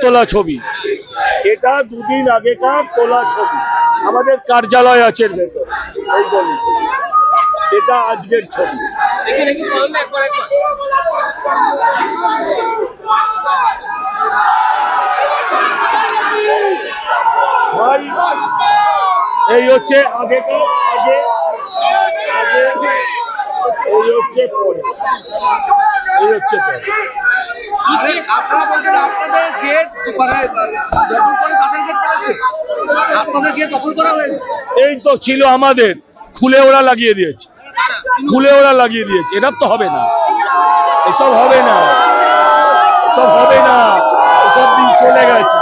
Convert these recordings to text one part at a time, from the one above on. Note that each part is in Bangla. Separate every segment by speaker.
Speaker 1: তোলা ছবি, এটা দুদিন আগেকার তোলা ছবি, আমাদের কার্যালয় আছে ভেতর, এই গলিতে। এটা আজকের ছবি। ভাই এই হচ্ছে আগেকার, এই হচ্ছে পরে, এই হচ্ছে পরে।
Speaker 2: আপনারা বলছেন আপনাদের গেট দখল করে তাদের গেট করেছে, আপনাদের গেট দখল করা হয়েছে।
Speaker 1: এই তো ছিল আমাদের, খুলে ওরা লাগিয়ে দিয়েছে, খুলে ওরা লাগিয়ে দিয়েছে। এসব তো হবে না, এসব হবে না, এসব হবে না, এসব দিন চলে গেছে।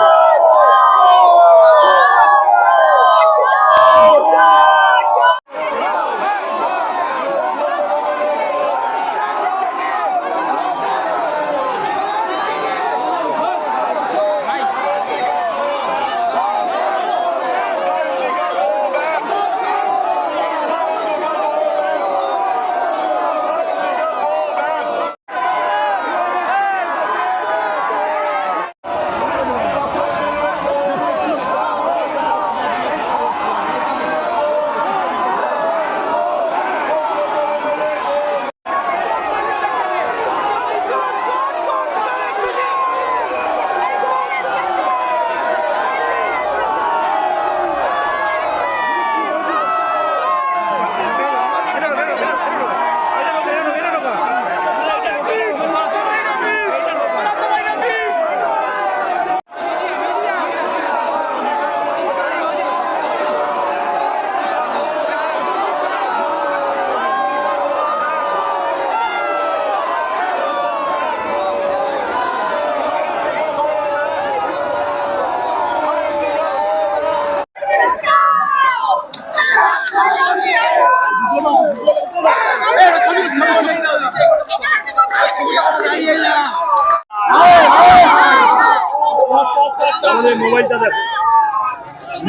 Speaker 1: মোবাইলটা দেখো,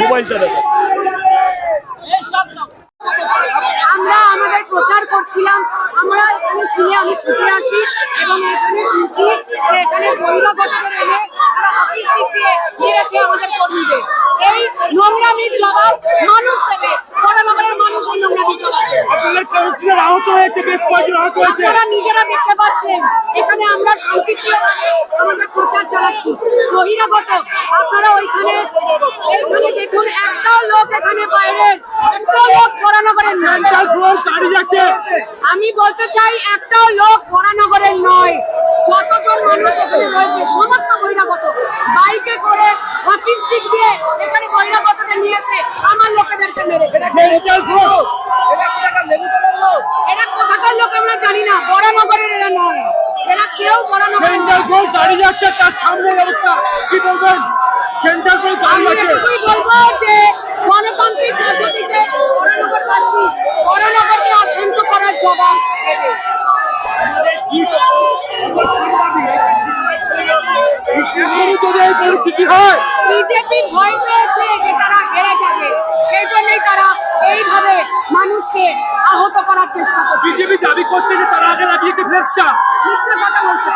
Speaker 1: মোবাইলটা দেখো।
Speaker 3: আমরা আমাদের প্রচার করছিলাম, আমরা এখানে শুনে আমি ছুটে আসি এবং এখানে শুনছি যে এখানে বহিরাগতদের এনে তারা অফিস দিয়ে মেরেছে আমাদের কর্মীদের। এই নোংরামির জবাব মানুষ দেবে, বড়নগরের মানুষ এই নোংরামির জবাব দেবে। আপনারা নিজেরা দেখতে পাচ্ছেন এখানে আমরা শান্তিপ্রিয়ভাবে আমাদের প্রচার চালাচ্ছি। বহিরাগত আপনারা ওইখানে এইখানে দেখুন, একটাও লোক এখানে বাইরের, একটাও লোক বড়নগরের নয়। আমি বলতে চাই একটাও লোক বড়নগরের নয়। যতজন মানুষ এখানে রয়েছে সমস্ত বহিরাগত বাইকে করে হকি স্টিক দিয়ে এখানে বহিরাগতদের নিয়ে এসে আমার লোকেদেরকে মেরেছে। এরা কোথাকার লোক আমরা জানি না, বড়নগরের এরা নয়, এরা কেউ বড়নগরের নয়। আমি এটুকুই বলবো যে গণতান্ত্রিক পদ্ধতিতে বড়নগরবাসী বড়নগরকে অশান্ত করার জবাব দেবে। বিজেপি ভয় পেয়েছে যে তারা হেরে যাবে, সেই জন্যই তারা এইভাবে মানুষকে আহত করার চেষ্টা করছে।
Speaker 1: বিজেপি দাবি করছে যে তারা আগে লাগিয়েছে ফ্লেক্সটা।
Speaker 3: মিথ্যে কথা বলছে।